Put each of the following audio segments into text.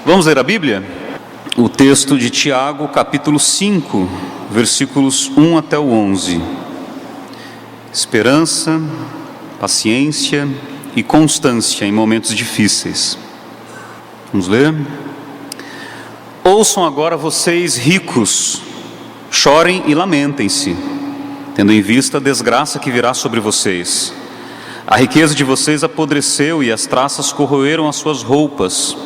Vamos ler a Bíblia? O texto de Tiago, capítulo 5, versículos 1 até o 11. Esperança, paciência e constância em momentos difíceis. Vamos ler? Ouçam agora vocês ricos, chorem e lamentem-se, tendo em vista a desgraça que virá sobre vocês. A riqueza de vocês apodreceu e as traças corroeram as suas roupas.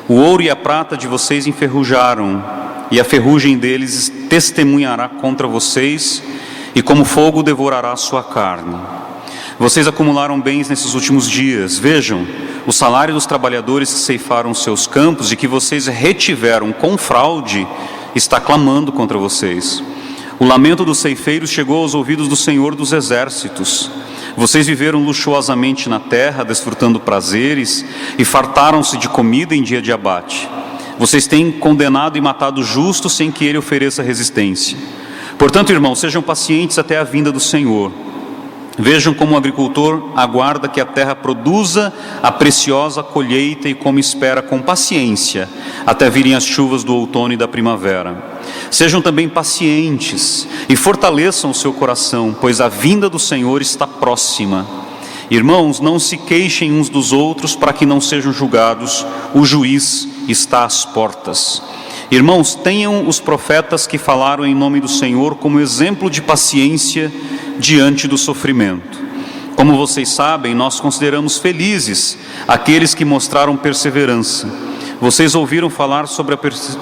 O ouro e a prata de vocês enferrujaram, e a ferrugem deles testemunhará contra vocês, e como fogo devorará a sua carne. Vocês acumularam bens nesses últimos dias. Vejam, o salário dos trabalhadores que ceifaram seus campos e que vocês retiveram com fraude está clamando contra vocês. O lamento dos ceifeiros chegou aos ouvidos do Senhor dos Exércitos. Vocês viveram luxuosamente na terra, desfrutando prazeres, e fartaram-se de comida em dia de abate. Vocês têm condenado e matado o justo sem que ele ofereça resistência. Portanto, irmãos, sejam pacientes até a vinda do Senhor. Vejam como o agricultor aguarda que a terra produza a preciosa colheita e como espera com paciência até virem as chuvas do outono e da primavera. Sejam também pacientes e fortaleçam o seu coração, pois a vinda do Senhor está próxima. Irmãos, não se queixem uns dos outros para que não sejam julgados, o juiz está às portas. Irmãos, tenham os profetas que falaram em nome do Senhor como exemplo de paciência diante do sofrimento. Como vocês sabem, nós consideramos felizes aqueles que mostraram perseverança. Vocês ouviram falar sobre a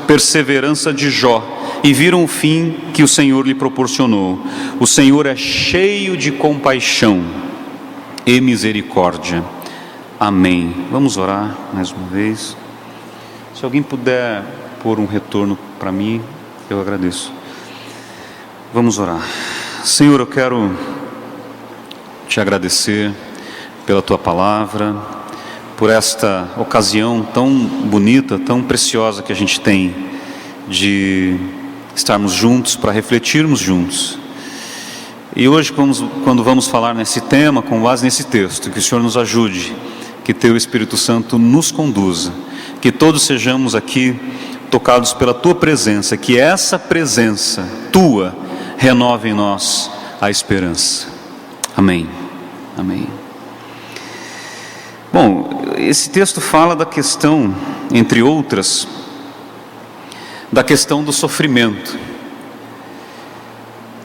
perseverança de Jó e viram o fim que o Senhor lhe proporcionou. O Senhor é cheio de compaixão e misericórdia. Amém. Vamos orar mais uma vez. Se alguém puder pôr um retorno para mim, eu agradeço. Vamos orar. Senhor, eu quero te agradecer pela tua palavra, por esta ocasião tão bonita, tão preciosa que a gente tem de estarmos juntos, para refletirmos juntos. E hoje, quando vamos falar nesse tema, com base nesse texto, que o Senhor nos ajude, que teu Espírito Santo nos conduza, que todos sejamos aqui tocados pela tua presença, que essa presença tua renove em nós a esperança. Amém. Amém. Bom, esse texto fala da questão, entre outras, da questão do sofrimento.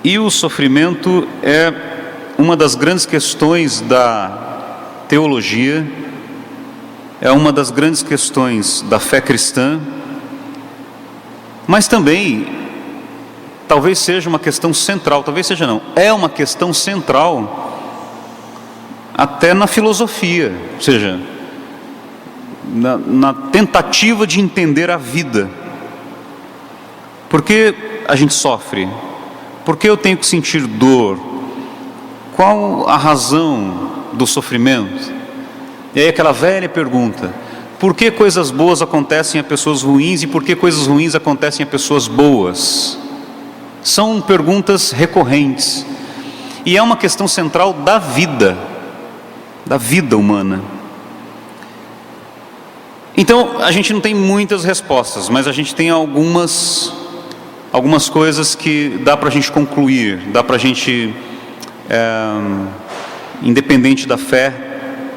E o sofrimento é uma das grandes questões da teologia, é uma das grandes questões da fé cristã, mas também, talvez seja uma questão central, talvez seja não, é uma questão central até na filosofia, ou seja, na tentativa de entender a vida. Por que a gente sofre? Por que eu tenho que sentir dor? Qual a razão do sofrimento? E aí aquela velha pergunta: por que coisas boas acontecem a pessoas ruins e por que coisas ruins acontecem a pessoas boas? São perguntas recorrentes e é uma questão central da vida humana. Então a gente não tem muitas respostas, mas a gente tem algumas coisas que dá para a gente concluir, dá para a gente, independente da fé,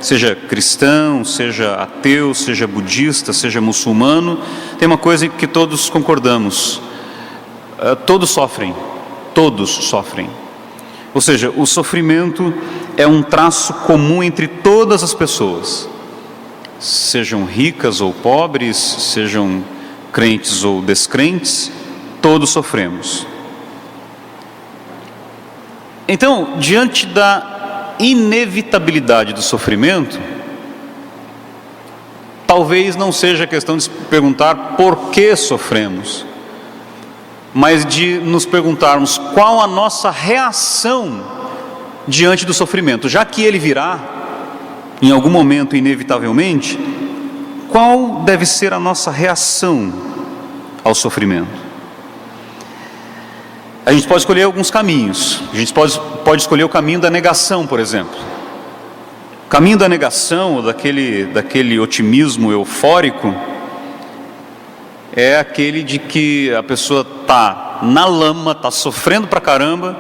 seja cristão, seja ateu, seja budista, seja muçulmano, tem uma coisa que todos concordamos: todos sofrem. Ou seja, o sofrimento é um traço comum entre todas as pessoas, sejam ricas ou pobres, sejam crentes ou descrentes, todos sofremos. Então, diante da inevitabilidade do sofrimento, talvez não seja questão de se perguntar por que sofremos, mas de nos perguntarmos qual a nossa reação diante do sofrimento. Já que ele virá em algum momento inevitavelmente, qual deve ser a nossa reação ao sofrimento? A gente pode escolher alguns caminhos. A gente pode escolher o caminho da negação, por exemplo. O caminho da negação, ou daquele otimismo eufórico, é aquele de que a pessoa está na lama, está sofrendo pra caramba,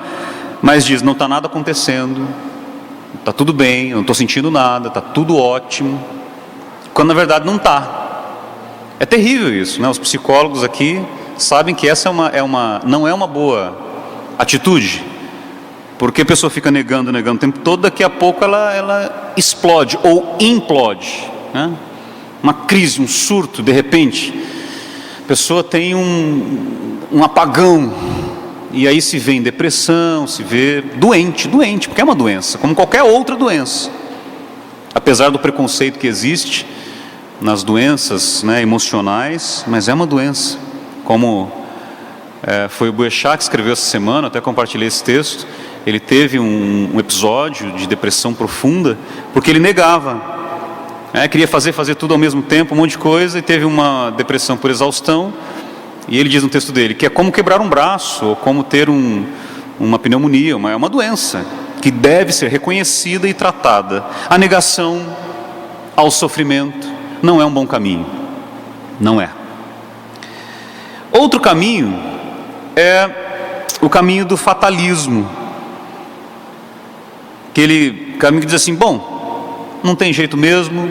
mas diz, não está nada acontecendo, está tudo bem, eu não estou sentindo nada, está tudo ótimo, quando na verdade não está. É terrível isso, né? Os psicólogos aqui sabem que essa não é uma boa atitude, porque a pessoa fica negando o tempo todo, daqui a pouco ela explode ou implode, né? Uma crise, um surto, de repente a pessoa tem um apagão, e aí se vê em depressão, se vê doente, porque é uma doença, como qualquer outra doença, apesar do preconceito que existe nas doenças, né, emocionais, mas é uma doença, como foi o Boechat que escreveu essa semana, até compartilhei esse texto. Ele teve um episódio de depressão profunda, porque ele negava, queria fazer tudo ao mesmo tempo, um monte de coisa, e teve uma depressão por exaustão, e ele diz no texto dele, que é como quebrar um braço, ou como ter uma pneumonia, é uma doença, que deve ser reconhecida e tratada. A negação ao sofrimento não é um bom caminho, não é. Outro caminho é o caminho do fatalismo, aquele caminho que diz assim, bom, não tem jeito mesmo,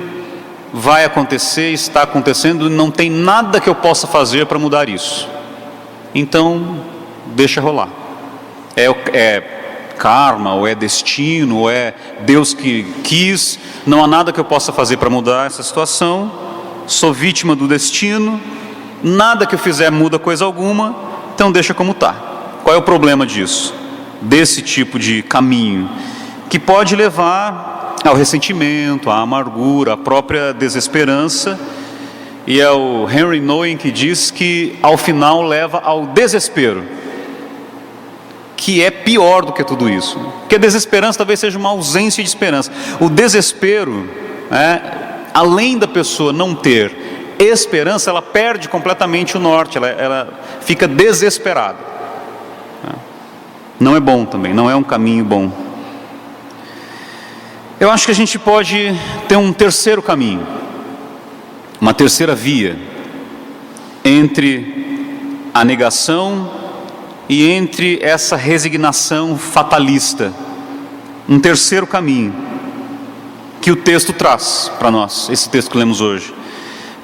vai acontecer, está acontecendo, não tem nada que eu possa fazer para mudar isso, então deixa rolar, é karma, ou é destino, ou é Deus que quis, não há nada que eu possa fazer para mudar essa situação, sou vítima do destino, nada que eu fizer muda coisa alguma, então deixa como está. Qual é o problema disso? Desse tipo de caminho, que pode levar ao ressentimento, à amargura, à própria desesperança, e é o Henry Nouwen que diz que ao final leva ao desespero, que é pior do que tudo isso, porque a desesperança talvez seja uma ausência de esperança. O desespero, além da pessoa não ter esperança, ela perde completamente o norte, ela fica desesperada, não é bom também, não é um caminho bom. Eu acho que a gente pode ter um terceiro caminho, uma terceira via, entre a negação e entre essa resignação fatalista, um terceiro caminho, que o texto traz para nós, esse texto que lemos hoje,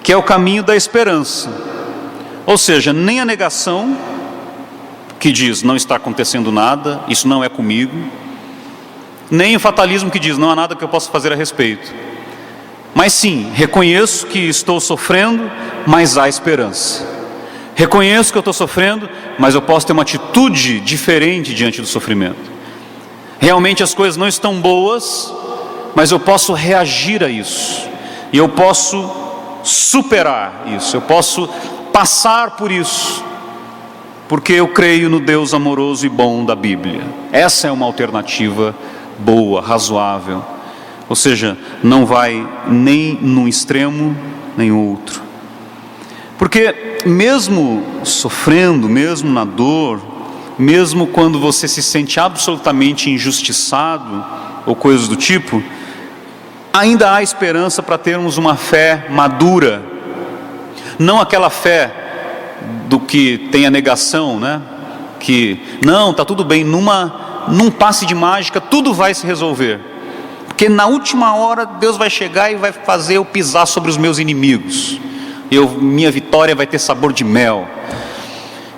que é o caminho da esperança, ou seja, nem a negação, que diz, não está acontecendo nada, isso não é comigo, nem o fatalismo que diz, não há nada que eu possa fazer a respeito, mas sim, reconheço que estou sofrendo, mas há esperança. Reconheço que eu estou sofrendo, mas eu posso ter uma atitude diferente diante do sofrimento. Realmente as coisas não estão boas, mas eu posso reagir a isso, e eu posso superar isso, eu posso passar por isso, porque eu creio no Deus amoroso e bom da Bíblia. Essa é uma alternativa boa, razoável, ou seja, não vai nem num extremo, nem outro. Porque mesmo sofrendo, mesmo na dor, mesmo quando você se sente absolutamente injustiçado, ou coisas do tipo, ainda há esperança para termos uma fé madura, não aquela fé do que tem a negação, né? Que não, está tudo bem, num passe de mágica tudo vai se resolver, porque na última hora Deus vai chegar e vai fazer eu pisar sobre os meus inimigos, minha vitória vai ter sabor de mel,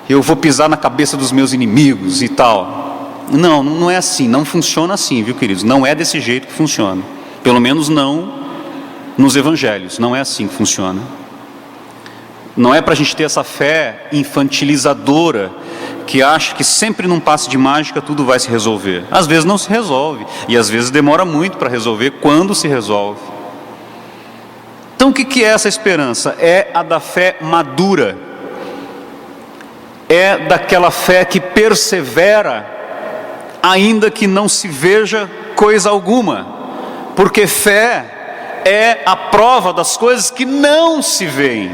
eu vou pisar na cabeça dos meus inimigos e tal. Não é assim, não funciona assim, viu, queridos? Não é desse jeito que funciona, pelo menos não nos evangelhos, não é assim que funciona. Não é para a gente ter essa fé infantilizadora, que acha que sempre num passe de mágica tudo vai se resolver. Às vezes não se resolve, e às vezes demora muito para resolver, quando se resolve. Então o que é essa esperança? É a da fé madura, é daquela fé que persevera, ainda que não se veja coisa alguma, porque fé é a prova das coisas que não se veem.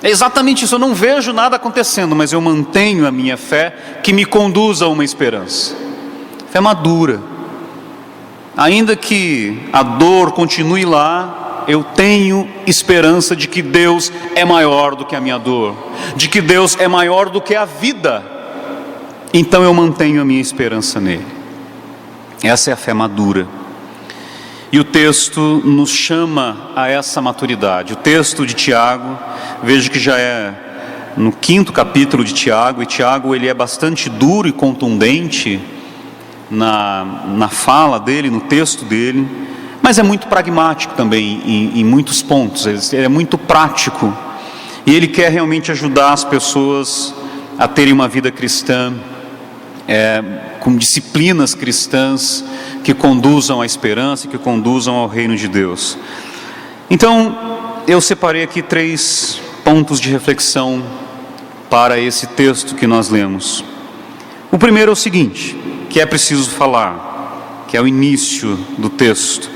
É exatamente isso, eu não vejo nada acontecendo, mas eu mantenho a minha fé, que me conduz a uma esperança. Fé madura. Ainda que a dor continue lá, eu tenho esperança de que Deus é maior do que a minha dor, de que Deus é maior do que a vida. Então eu mantenho a minha esperança nele. Essa é a fé madura. E o texto nos chama a essa maturidade. O texto de Tiago, vejo que já é no 5º capítulo de Tiago, e Tiago ele é bastante duro e contundente na fala dele, no texto dele, mas é muito pragmático também em muitos pontos. Ele é muito prático e ele quer realmente ajudar as pessoas a terem uma vida cristã, com disciplinas cristãs que conduzam à esperança, que conduzam ao reino de Deus. Então eu separei aqui 3 pontos de reflexão para esse texto que nós lemos. O primeiro é o seguinte, que é preciso falar, que é o início do texto,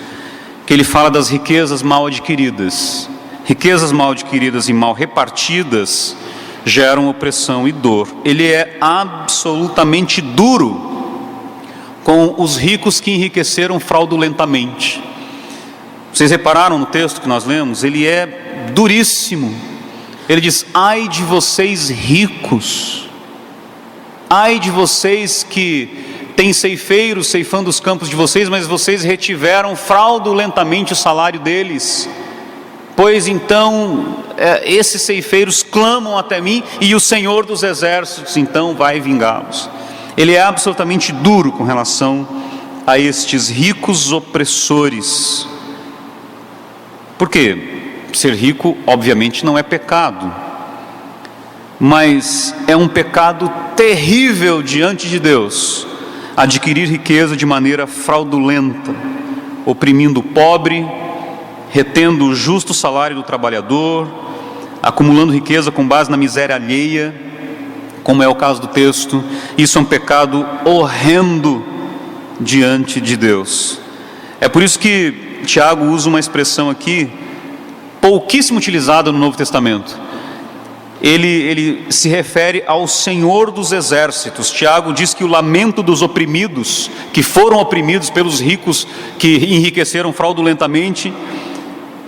que ele fala das riquezas mal adquiridas. Riquezas mal adquiridas e mal repartidas geram opressão e dor. Ele é absolutamente duro com os ricos que enriqueceram fraudulentamente. Vocês repararam no texto que nós lemos? Ele é duríssimo. Ele diz: ai de vocês ricos, ai de vocês que têm ceifeiros ceifando os campos de vocês, mas vocês retiveram fraudulentamente o salário deles. Pois então esses ceifeiros clamam até mim, e o Senhor dos exércitos então vai vingá-los. Ele é absolutamente duro com relação a estes ricos opressores. Por quê? Ser rico obviamente não é pecado, mas é um pecado terrível diante de Deus adquirir riqueza de maneira fraudulenta, oprimindo o pobre, retendo o justo salário do trabalhador, acumulando riqueza com base na miséria alheia, como é o caso do texto. Isso é um pecado horrendo diante de Deus. É por isso que Tiago usa uma expressão aqui pouquíssimo utilizada no Novo Testamento. Ele se refere ao Senhor dos exércitos. Tiago diz que o lamento dos oprimidos, que foram oprimidos pelos ricos que enriqueceram fraudulentamente,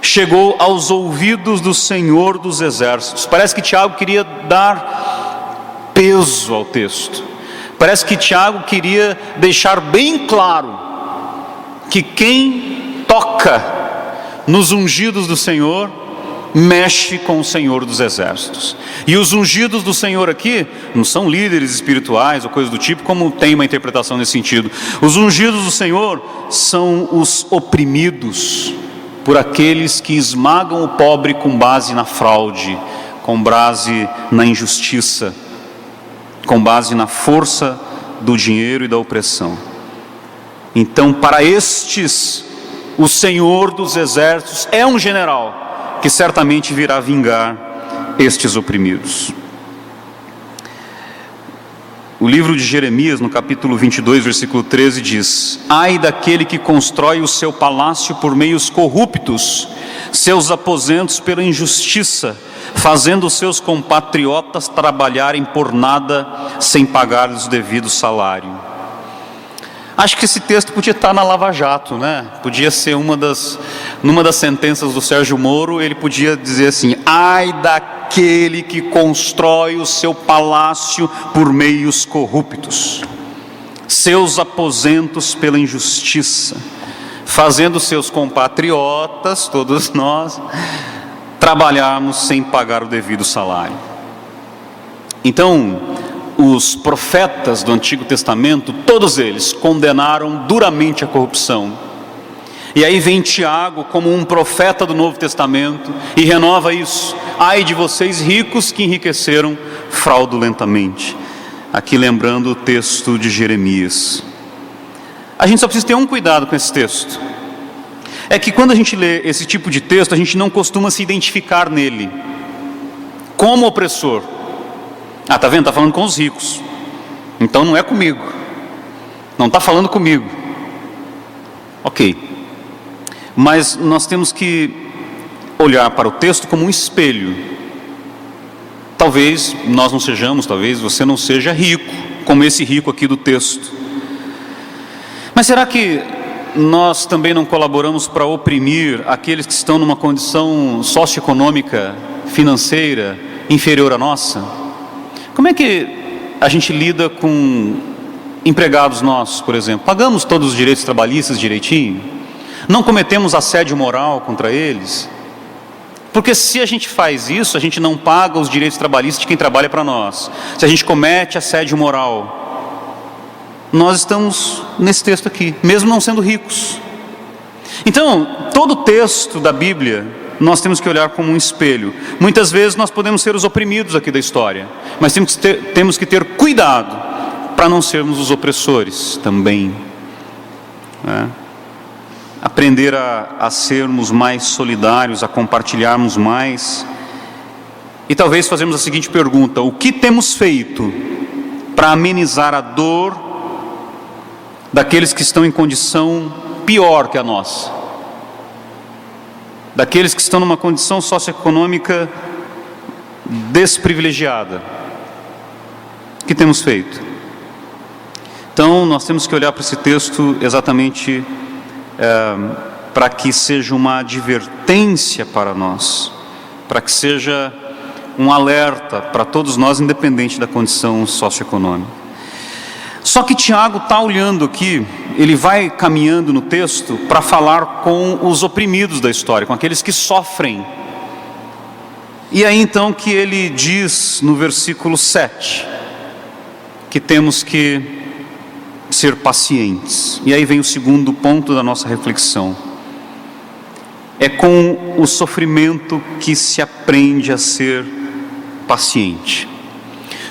chegou aos ouvidos do Senhor dos exércitos. Parece que Tiago queria dar peso ao texto. Parece que Tiago queria deixar bem claro que quem toca nos ungidos do Senhor mexe com o Senhor dos exércitos. E os ungidos do Senhor aqui não são líderes espirituais ou coisa do tipo, como tem uma interpretação nesse sentido. Os ungidos do Senhor são os oprimidos por aqueles que esmagam o pobre com base na fraude, com base na injustiça, com base na força do dinheiro e da opressão. Então, para estes, o Senhor dos exércitos é um general que certamente virá vingar estes oprimidos. O livro de Jeremias, no capítulo 22, versículo 13, diz: ai daquele que constrói o seu palácio por meios corruptos, seus aposentos pela injustiça, fazendo os seus compatriotas trabalharem por nada, sem pagar-lhes o devido salário. Acho que esse texto podia estar na Lava Jato, né? Podia ser numa das sentenças do Sérgio Moro, ele podia dizer assim: ai daquele que constrói o seu palácio por meios corruptos, seus aposentos pela injustiça, fazendo seus compatriotas, todos nós, trabalharmos sem pagar o devido salário. Então, os profetas do Antigo Testamento, todos eles condenaram duramente a corrupção. E aí vem Tiago como um profeta do Novo Testamento e renova isso: ai de vocês ricos que enriqueceram fraudulentamente. Aqui lembrando o texto de Jeremias. A gente só precisa ter um cuidado com esse texto. É que quando a gente lê esse tipo de texto, a gente não costuma se identificar nele como opressor. Ah, tá vendo? Está falando com os ricos. Então não é comigo. Não está falando comigo. Ok. Mas nós temos que olhar para o texto como um espelho. Talvez nós não sejamos, talvez você não seja rico, como esse rico aqui do texto. Mas será que nós também não colaboramos para oprimir aqueles que estão numa condição socioeconômica, financeira, inferior à nossa? Como é que a gente lida com empregados nossos, por exemplo? Pagamos todos os direitos trabalhistas direitinho? Não cometemos assédio moral contra eles? Porque se a gente faz isso, a gente não paga os direitos trabalhistas de quem trabalha para nós. Se a gente comete assédio moral, nós estamos nesse texto aqui, mesmo não sendo ricos. Então, todo texto da Bíblia, nós temos que olhar como um espelho. Muitas vezes nós podemos ser os oprimidos aqui da história, mas temos que ter cuidado para não sermos os opressores também, né? Aprender a sermos mais solidários, a compartilharmos mais. E talvez fazemos a seguinte pergunta: o que temos feito para amenizar a dor daqueles que estão em condição pior que a nossa? Daqueles que estão numa condição socioeconômica desprivilegiada? O que temos feito? Então nós temos que olhar para esse texto exatamente para que seja uma advertência para nós, para que seja um alerta para todos nós, independente da condição socioeconômica. Só que Tiago está olhando aqui, ele vai caminhando no texto para falar com os oprimidos da história, com aqueles que sofrem. E aí então que ele diz no versículo 7, que temos que ser pacientes. E aí vem o segundo ponto da nossa reflexão: é com o sofrimento que se aprende a ser paciente.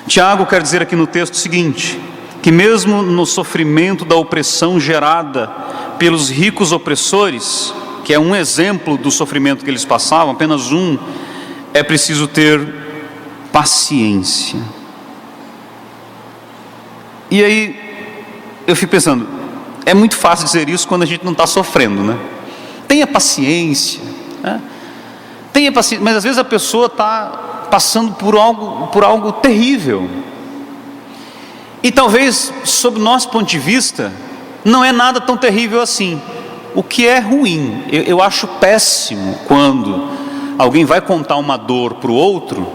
Tiago quer dizer aqui no texto o seguinte: que mesmo no sofrimento da opressão gerada pelos ricos opressores, que é um exemplo do sofrimento que eles passavam, apenas um, é preciso ter paciência. E aí eu fico pensando, é muito fácil dizer isso quando a gente não está sofrendo, né? Tenha paciência, né? Tenha paciência, mas às vezes a pessoa está passando por algo terrível. E talvez, sob nosso ponto de vista, não é nada tão terrível assim. O que é ruim, eu acho péssimo quando alguém vai contar uma dor para o outro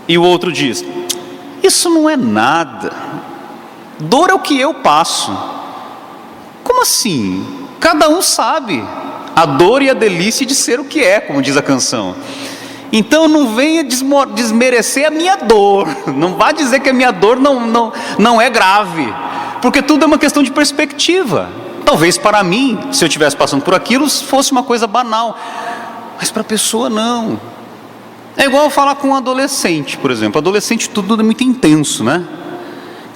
e o outro diz: isso não é nada, dor é o que eu passo. Como assim? Cada um sabe a dor e a delícia de ser o que é, como diz a canção. Então não venha desmerecer a minha dor, não vá dizer que a minha dor não é grave, porque tudo é uma questão de perspectiva. Talvez para mim, se eu estivesse passando por aquilo, fosse uma coisa banal, mas para a pessoa não. É igual falar com um adolescente, por exemplo. Adolescente tudo é muito intenso, né?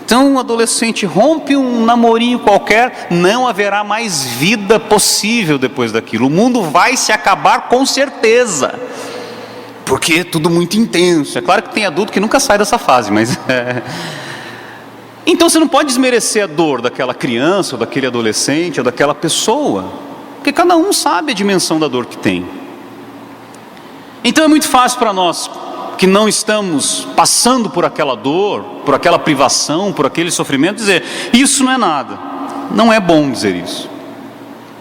Então um adolescente rompe um namorinho qualquer, não haverá mais vida possível depois daquilo. O mundo vai se acabar com certeza, porque é tudo muito intenso. É claro que tem adulto que nunca sai dessa fase, mas então você não pode desmerecer a dor daquela criança, ou daquele adolescente, ou daquela pessoa, porque cada um sabe a dimensão da dor que tem. Então é muito fácil para nós que não estamos passando por aquela dor, por aquela privação, por aquele sofrimento, dizer: isso não é nada. Não é bom dizer isso.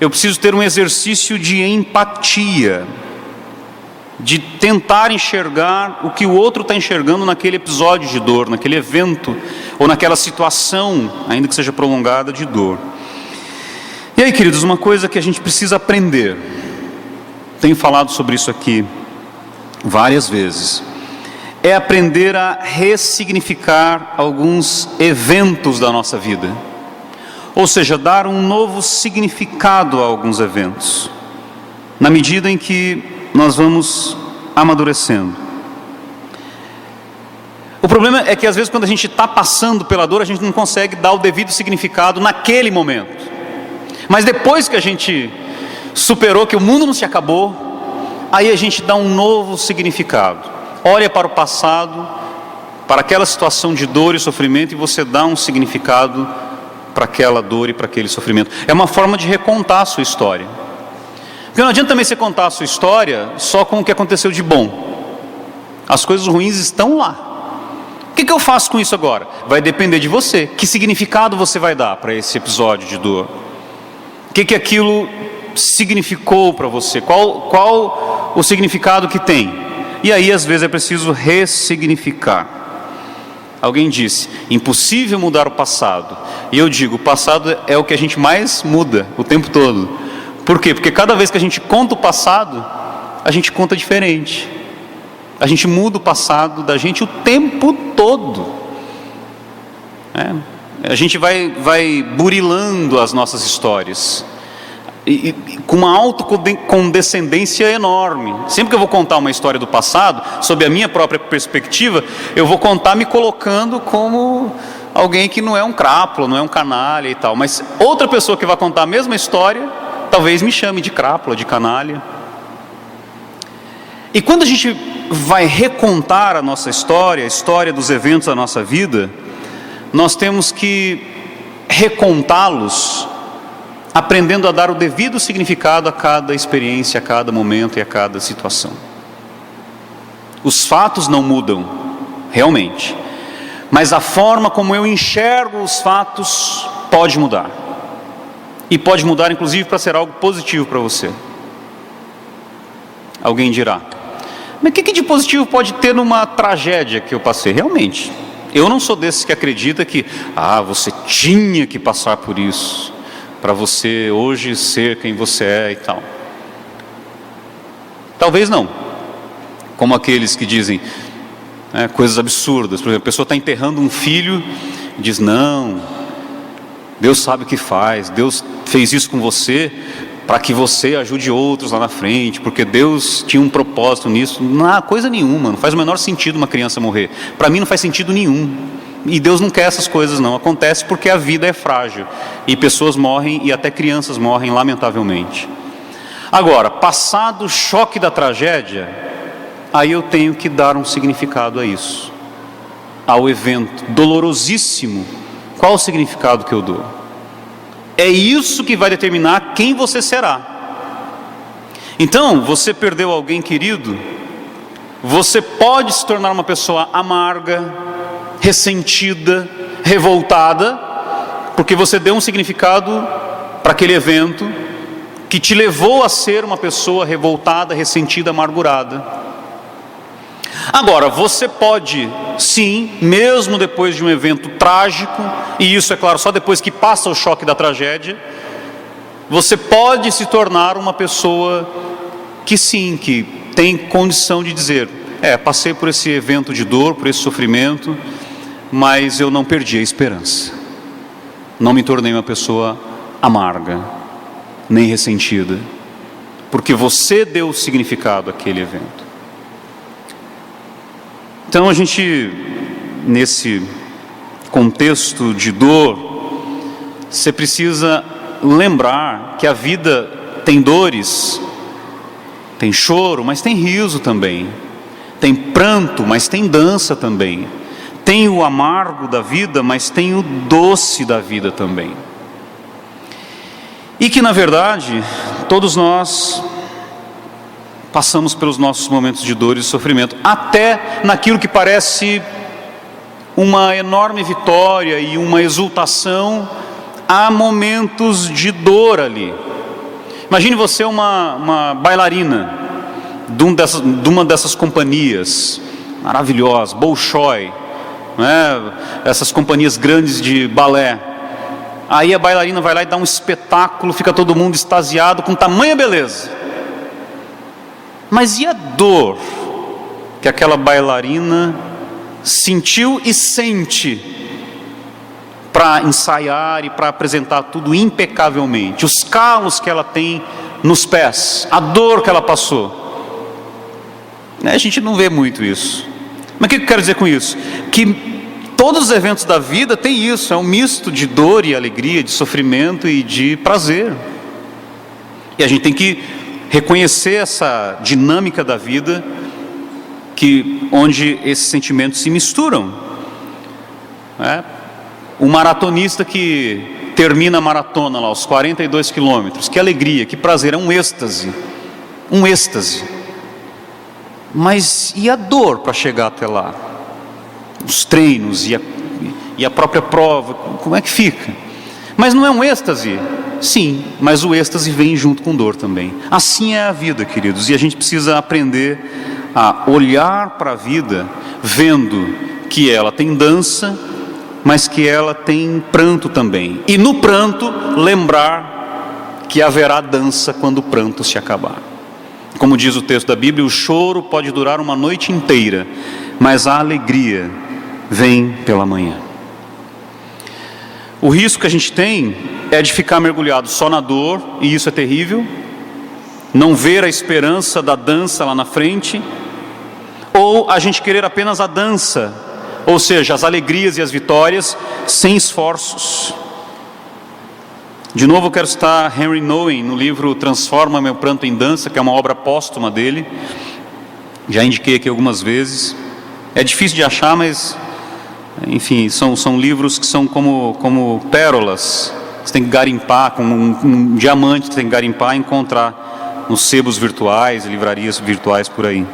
Eu preciso ter um exercício de empatia, de tentar enxergar o que o outro está enxergando naquele episódio de dor, naquele evento, ou naquela situação, ainda que seja prolongada, de dor. E aí, queridos, uma coisa que a gente precisa aprender, tenho falado sobre isso aqui várias vezes, é aprender a ressignificar alguns eventos da nossa vida, ou seja, dar um novo significado a alguns eventos, na medida em que nós vamos amadurecendo. O problema é que às vezes quando a gente está passando pela dor, a gente não consegue dar o devido significado naquele momento, mas depois que a gente superou, que o mundo não se acabou, aí a gente dá um novo significado. Olha para o passado, para aquela situação de dor e sofrimento, e você dá um significado para aquela dor e para aquele sofrimento. É uma forma de recontar a sua história. Porque não adianta também você contar a sua história só com o que aconteceu de bom. As coisas ruins estão lá. O que eu faço com isso agora? Vai depender de você. Que significado você vai dar para esse episódio de dor? O que aquilo significou para você? Qual o significado que tem? E aí às vezes é preciso ressignificar. Alguém disse, impossível mudar o passado. E eu digo, o passado é o que a gente mais muda o tempo todo. Por quê? Porque cada vez que a gente conta o passado, a gente conta diferente. A gente muda o passado da gente o tempo todo. A gente vai burilando as nossas histórias. E com uma autocondescendência enorme. Sempre que eu vou contar uma história do passado, sob a minha própria perspectiva, eu vou contar me colocando como alguém que não é um crápula, não é um canalha e tal. Mas outra pessoa que vai contar a mesma história, talvez me chame de crápula, de canalha. E quando a gente vai recontar a nossa história, a história dos eventos da nossa vida, nós temos que recontá-los aprendendo a dar o devido significado a cada experiência, a cada momento e a cada situação. Os fatos não mudam, realmente, mas a forma como eu enxergo os fatos pode mudar. E pode mudar inclusive para ser algo positivo para você. Alguém dirá, mas o que de positivo pode ter numa tragédia que eu passei? Realmente, eu não sou desses que acredita que você tinha que passar por isso para você hoje ser quem você é e tal. Talvez não. Como aqueles que dizem coisas absurdas. Por exemplo, a pessoa está enterrando um filho e diz, não, Deus sabe o que faz, Deus fez isso com você para que você ajude outros lá na frente, porque Deus tinha um propósito nisso. Não há coisa nenhuma, não faz o menor sentido uma criança morrer. Para mim não faz sentido nenhum. E Deus não quer essas coisas não, acontece porque a vida é frágil, e pessoas morrem, e até crianças morrem, lamentavelmente. Agora, passado o choque da tragédia, aí eu tenho que dar um significado a isso, ao evento dolorosíssimo. Qual o significado que eu dou? É isso que vai determinar quem você será. Então, você perdeu alguém querido, você pode se tornar uma pessoa amarga, ressentida, revoltada, porque você deu um significado para aquele evento que te levou a ser uma pessoa revoltada, ressentida, amargurada. Agora, você pode, sim, mesmo depois de um evento trágico, e isso é claro, só depois que passa o choque da tragédia, você pode se tornar uma pessoa que sim, que tem condição de dizer, passei por esse evento de dor, por esse sofrimento, mas eu não perdi a esperança, não me tornei uma pessoa amarga, nem ressentida, porque você deu o significado àquele evento. Então a gente, nesse contexto de dor, você precisa lembrar que a vida tem dores, tem choro, mas tem riso também, tem pranto, mas tem dança também. Tem o amargo da vida, mas tem o doce da vida também. E que na verdade, todos nós passamos pelos nossos momentos de dor e sofrimento, até naquilo que parece uma enorme vitória e uma exultação, há momentos de dor ali. Imagine você uma bailarina de uma dessas companhias maravilhosas, Bolshoi, essas companhias grandes de balé. Aí a bailarina vai lá e dá um espetáculo, fica todo mundo extasiado com tamanha beleza. Mas e a dor que aquela bailarina sentiu e sente para ensaiar e para apresentar tudo impecavelmente? Os calos que ela tem nos pés, a dor que ela passou. A gente não vê muito isso. Mas o que eu quero dizer com isso? Que todos os eventos da vida têm isso, é um misto de dor e alegria, de sofrimento e de prazer. E a gente tem que reconhecer essa dinâmica da vida, onde esses sentimentos se misturam. Um maratonista que termina a maratona lá, aos 42 quilômetros, que alegria, que prazer, é um êxtase. Um êxtase. Mas e a dor para chegar até lá? Os treinos e a própria prova, como é que fica? Mas não é um êxtase, Sim, mas o êxtase vem junto com dor também. Assim é a vida, queridos, e a gente precisa aprender a olhar para a vida vendo que ela tem dança, mas que ela tem pranto também. E no pranto, lembrar que haverá dança quando o pranto se acabar. Como diz o texto da Bíblia, o choro pode durar uma noite inteira, mas a alegria vem pela manhã. O risco que a gente tem é de ficar mergulhado só na dor, e isso é terrível, não ver a esperança da dança lá na frente, ou a gente querer apenas a dança, ou seja, as alegrias e as vitórias, sem esforços. De novo eu quero citar Henry Nouwen no livro Transforma Meu Pranto em Dança, que é uma obra póstuma dele, já indiquei aqui algumas vezes, é difícil de achar, mas enfim, são livros que são como pérolas, você tem que garimpar, como um diamante, você tem que garimpar e encontrar nos sebos virtuais, livrarias virtuais por aí.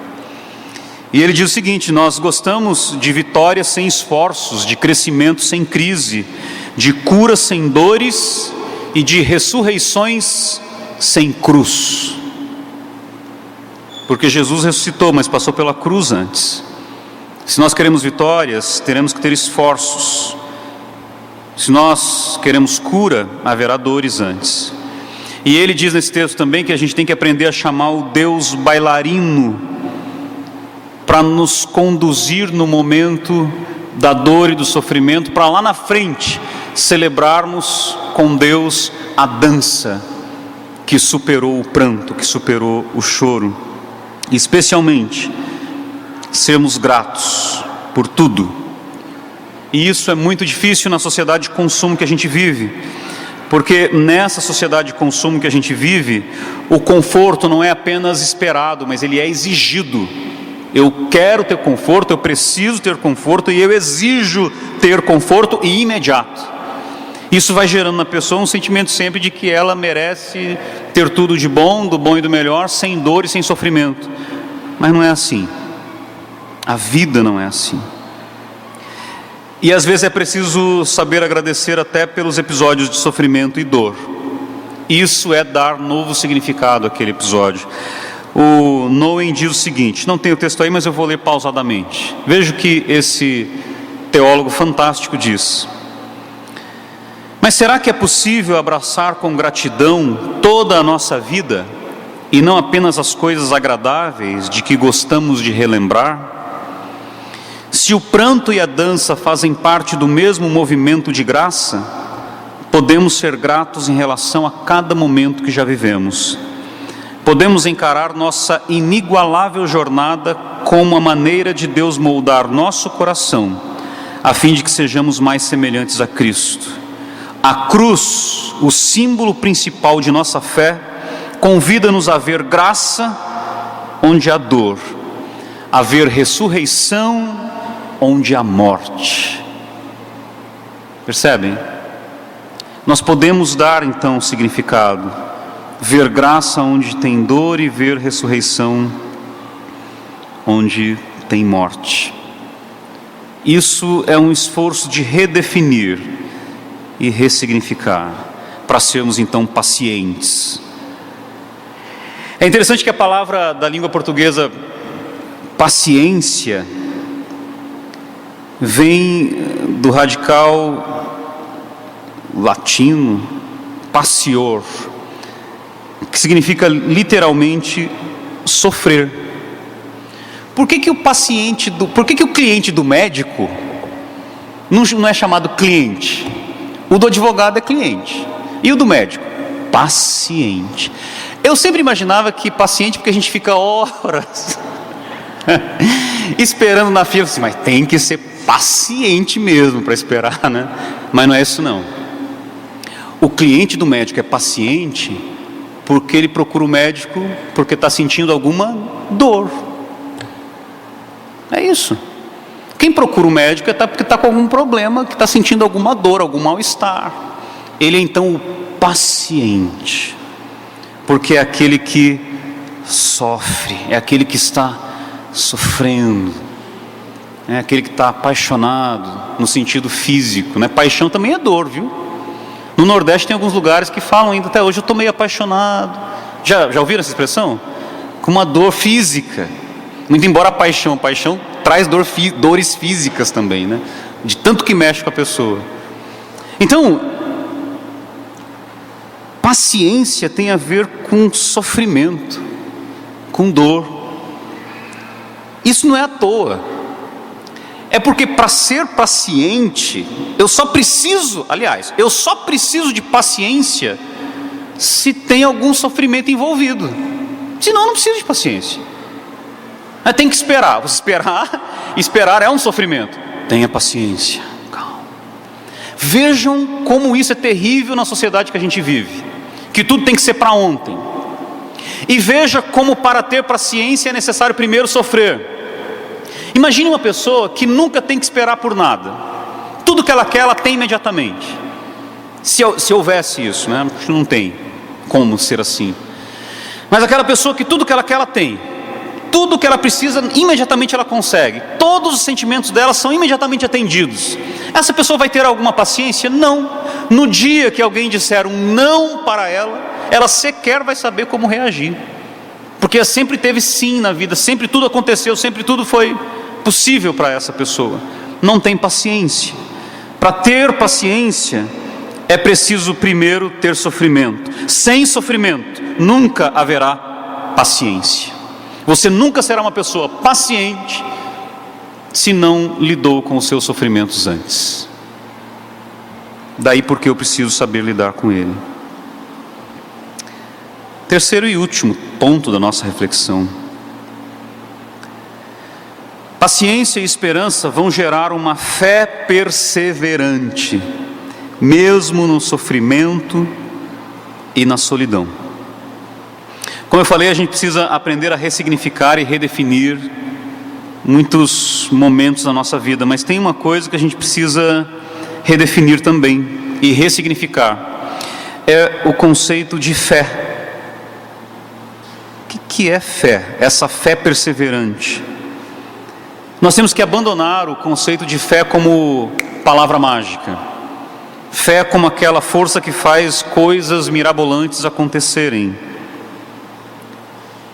E ele diz o seguinte: nós gostamos de vitórias sem esforços, de crescimento sem crise, de cura sem dores e de ressurreições sem cruz. Porque Jesus ressuscitou, mas passou pela cruz antes. Se nós queremos vitórias, teremos que ter esforços. Se nós queremos cura, haverá dores antes. E ele diz nesse texto também que a gente tem que aprender a chamar o Deus bailarino para nos conduzir no momento da dor e do sofrimento, para lá na frente celebrarmos com Deus a dança que superou o pranto, que superou o choro, e especialmente sermos gratos por tudo. E isso é muito difícil na sociedade de consumo que a gente vive, porque nessa sociedade de consumo que a gente vive, o conforto não é apenas esperado, mas ele é exigido. Eu quero ter conforto, eu preciso ter conforto e eu exijo ter conforto e imediato. Isso vai gerando na pessoa um sentimento sempre de que ela merece ter tudo de bom, do bom e do melhor, sem dor e sem sofrimento. Mas não é assim. A vida não é assim. E às vezes é preciso saber agradecer até pelos episódios de sofrimento e dor. Isso é dar novo significado àquele episódio. O Nouwen diz o seguinte, não tem o texto aí, mas eu vou ler pausadamente. Veja o que esse teólogo fantástico diz: mas será que é possível abraçar com gratidão toda a nossa vida e não apenas as coisas agradáveis de que gostamos de relembrar? Se o pranto e a dança fazem parte do mesmo movimento de graça, podemos ser gratos em relação a cada momento que já vivemos. Podemos encarar nossa inigualável jornada como uma maneira de Deus moldar nosso coração, a fim de que sejamos mais semelhantes a Cristo. A cruz, o símbolo principal de nossa fé, convida-nos a ver graça onde há dor, a ver ressurreição onde há morte. Percebem? Nós podemos dar então significado, ver graça onde tem dor e ver ressurreição onde tem morte. Isso é um esforço de redefinir e ressignificar, para sermos então pacientes. É interessante que a palavra da língua portuguesa paciência vem do radical latino pacior, que significa literalmente sofrer. Por que o cliente do médico não é chamado cliente? O do advogado é cliente. E o do médico? Paciente. Eu sempre imaginava que paciente, porque a gente fica horas esperando na fila, assim, mas tem que ser paciente mesmo para esperar, né? Mas não é isso não. O cliente do médico é paciente porque ele procura o médico porque está sentindo alguma dor. É isso. Quem procura o médico é porque está com algum problema, que está sentindo alguma dor, algum mal-estar. Ele é então o paciente, porque é aquele que sofre, é aquele que está sofrendo, é aquele que está apaixonado no sentido físico, né? Paixão também é dor, viu? No Nordeste tem alguns lugares que falam ainda até hoje, eu estou meio apaixonado. Já ouviram essa expressão? Com uma dor física. Muito embora a paixão traz dores físicas também, né? De tanto que mexe com a pessoa. Então, paciência tem a ver com sofrimento, com dor. Isso não é à toa. É porque para ser paciente, eu só preciso de paciência se tem algum sofrimento envolvido. Senão eu não preciso de paciência. Tem que esperar. Você esperar é um sofrimento. Tenha paciência. Calma. Vejam como isso é terrível na sociedade que a gente vive. Que tudo tem que ser para ontem. E veja como para ter paciência é necessário primeiro sofrer. Imagine uma pessoa que nunca tem que esperar por nada. Tudo que ela quer, ela tem imediatamente. Se houvesse isso, né? Não tem como ser assim. Mas aquela pessoa que tudo que ela quer, ela tem. Tudo que ela precisa, imediatamente ela consegue. Todos os sentimentos dela são imediatamente atendidos. Essa pessoa vai ter alguma paciência? Não. No dia que alguém disser um não para ela sequer vai saber como reagir. Porque sempre teve sim na vida, sempre tudo aconteceu, sempre tudo foi possível para essa pessoa. Não tem paciência. Para ter paciência, é preciso primeiro ter sofrimento. Sem sofrimento, nunca haverá paciência. Você nunca será uma pessoa paciente se não lidou com os seus sofrimentos antes. Daí porque eu preciso saber lidar com ele. Terceiro e último ponto da nossa reflexão. Paciência e esperança vão gerar uma fé perseverante, mesmo no sofrimento e na solidão. Como eu falei, a gente precisa aprender a ressignificar e redefinir muitos momentos da nossa vida, mas tem uma coisa que a gente precisa redefinir também e ressignificar. É o conceito de fé. O que é fé? Essa fé perseverante. Nós temos que abandonar o conceito de fé como palavra mágica. Fé como aquela força que faz coisas mirabolantes acontecerem.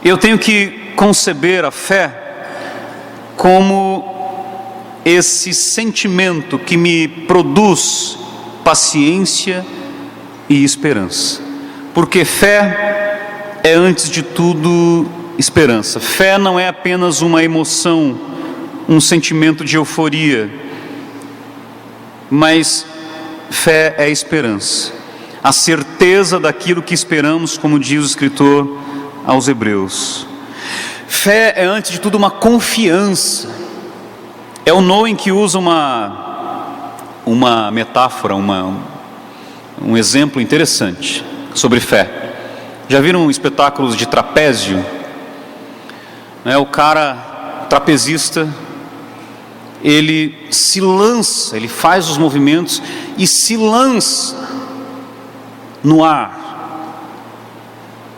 Eu tenho que conceber a fé como esse sentimento que me produz paciência e esperança. Porque fé é, antes de tudo, esperança. Fé não é apenas uma emoção, um sentimento de euforia, mas fé é esperança. A certeza daquilo que esperamos, como diz o escritor aos Hebreus. Fé é, antes de tudo, uma confiança. É o Noem que usa uma metáfora, um exemplo interessante sobre fé. Já viram espetáculos de trapézio? O cara trapezista, ele se lança, ele faz os movimentos e se lança no ar.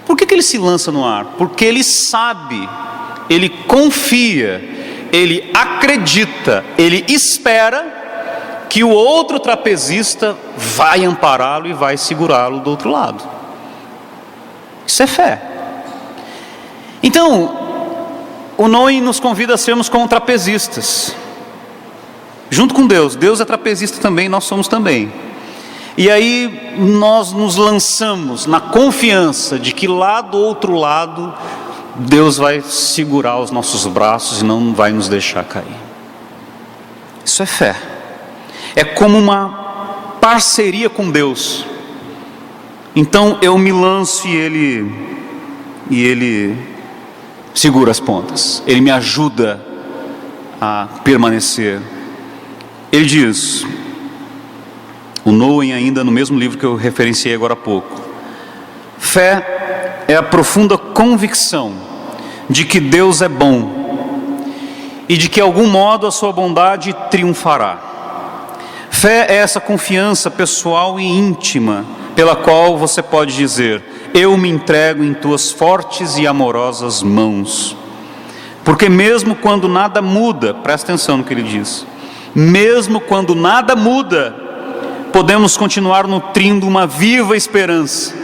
Por que ele se lança no ar? Porque ele sabe, ele confia, ele acredita, ele espera que o outro trapezista vai ampará-lo e vai segurá-lo do outro lado. Isso é fé. Então, o Noem nos convida a sermos como trapezistas, junto com Deus. Deus é trapezista também, nós somos também. E aí nós nos lançamos na confiança de que lá do outro lado Deus vai segurar os nossos braços e não vai nos deixar cair. Isso é fé. É como uma parceria com Deus. Então eu me lanço e Ele segura as pontas. Ele me ajuda a permanecer. Ele diz, o Noem ainda no mesmo livro que eu referenciei agora há pouco: fé é a profunda convicção de que Deus é bom e de que de algum modo a sua bondade triunfará. Fé é essa confiança pessoal e íntima pela qual você pode dizer: eu me entrego em tuas fortes e amorosas mãos. Porque mesmo quando nada muda, presta atenção no que ele diz, mesmo quando nada muda, podemos continuar nutrindo uma viva esperança.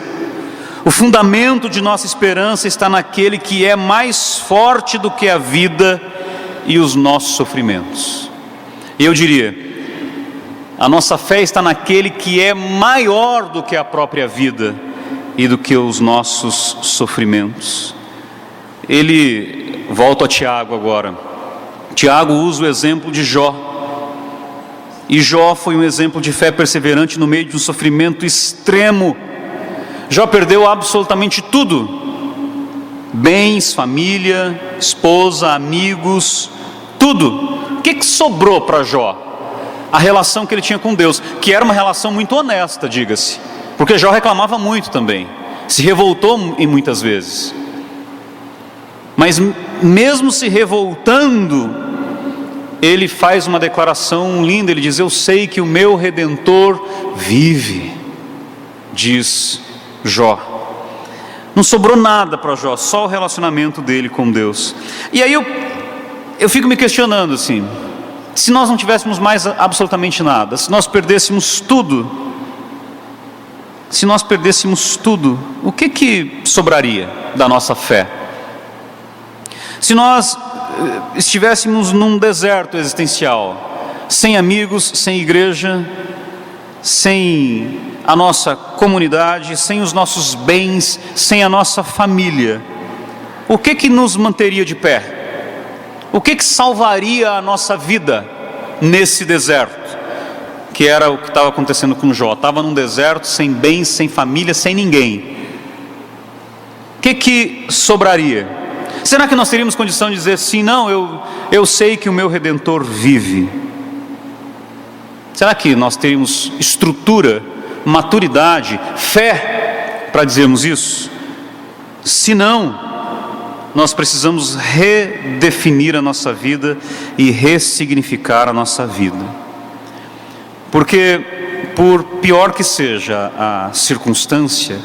O fundamento de nossa esperança está naquele que é mais forte do que a vida e os nossos sofrimentos. E eu diria, a nossa fé está naquele que é maior do que a própria vida e do que os nossos sofrimentos. Ele, volta a Tiago agora. Tiago usa o exemplo de Jó. E Jó foi um exemplo de fé perseverante no meio de um sofrimento extremo. Jó perdeu absolutamente tudo: bens, família, esposa, amigos, tudo. O que sobrou para Jó? A relação que ele tinha com Deus, que era uma relação muito honesta, diga-se, porque Jó reclamava muito também, se revoltou em muitas vezes. Mas mesmo se revoltando, ele faz uma declaração linda. Ele diz: eu sei que o meu Redentor vive, diz Jó. Não sobrou nada para Jó, só o relacionamento dele com Deus. E aí eu fico me questionando assim, se nós não tivéssemos mais absolutamente nada, se nós perdêssemos tudo, o que sobraria da nossa fé? Se nós estivéssemos num deserto existencial, sem amigos, sem igreja, sem a nossa comunidade, sem os nossos bens, sem a nossa família, o que nos manteria de pé? O que salvaria a nossa vida nesse deserto? Que era o que estava acontecendo com Jó. Estava num deserto, sem bens, sem família, sem ninguém. O que sobraria? Será que nós teríamos condição de dizer sim, não, eu sei que o meu Redentor vive? Será que nós teríamos estrutura, maturidade, fé para dizermos isso? Se não, nós precisamos redefinir a nossa vida e ressignificar a nossa vida. Porque por pior que seja a circunstância,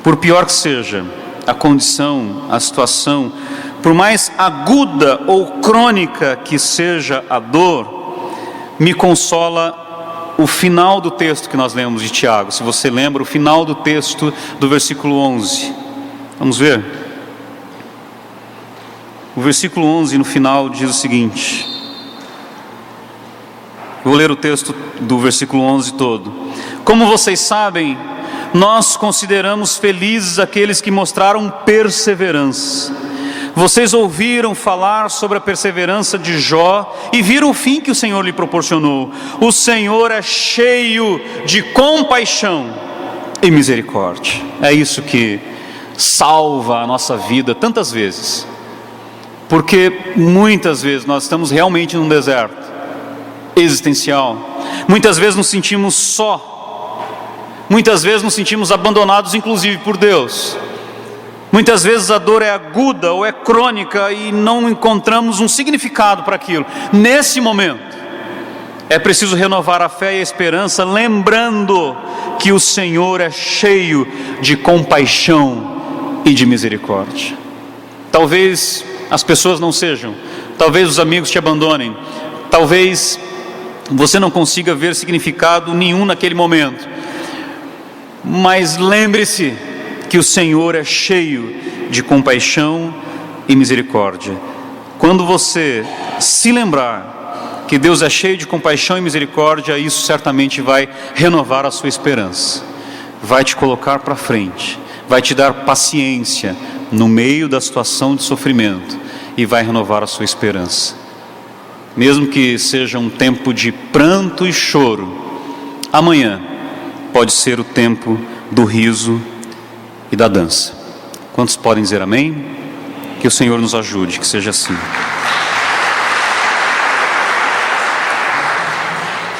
por pior que seja a condição, a situação, por mais aguda ou crônica que seja a dor, me consola o final do texto que nós lemos de Tiago. Se você lembra, o final do texto do versículo 11. Vamos ver? O versículo 11 no final diz o seguinte. Vou ler o texto do versículo 11 todo. Como vocês sabem, nós consideramos felizes aqueles que mostraram perseverança. Vocês ouviram falar sobre a perseverança de Jó e viram o fim que o Senhor lhe proporcionou. O Senhor é cheio de compaixão e misericórdia. É isso que salva a nossa vida tantas vezes. Porque muitas vezes nós estamos realmente num deserto existencial. Muitas vezes nos sentimos só. Muitas vezes nos sentimos abandonados, inclusive por Deus. Muitas vezes a dor é aguda ou é crônica e não encontramos um significado para aquilo. Nesse momento, é preciso renovar a fé e a esperança, lembrando que o Senhor é cheio de compaixão e de misericórdia. Talvez as pessoas não sejam, talvez os amigos te abandonem, talvez você não consiga ver significado nenhum naquele momento, mas lembre-se que o Senhor é cheio de compaixão e misericórdia. Quando você se lembrar que Deus é cheio de compaixão e misericórdia, isso certamente vai renovar a sua esperança, vai te colocar para frente, vai te dar paciência no meio da situação de sofrimento e vai renovar a sua esperança. Mesmo que seja um tempo de pranto e choro, amanhã pode ser o tempo do riso e da dança. Quantos podem dizer amém? Que o Senhor nos ajude, que seja assim.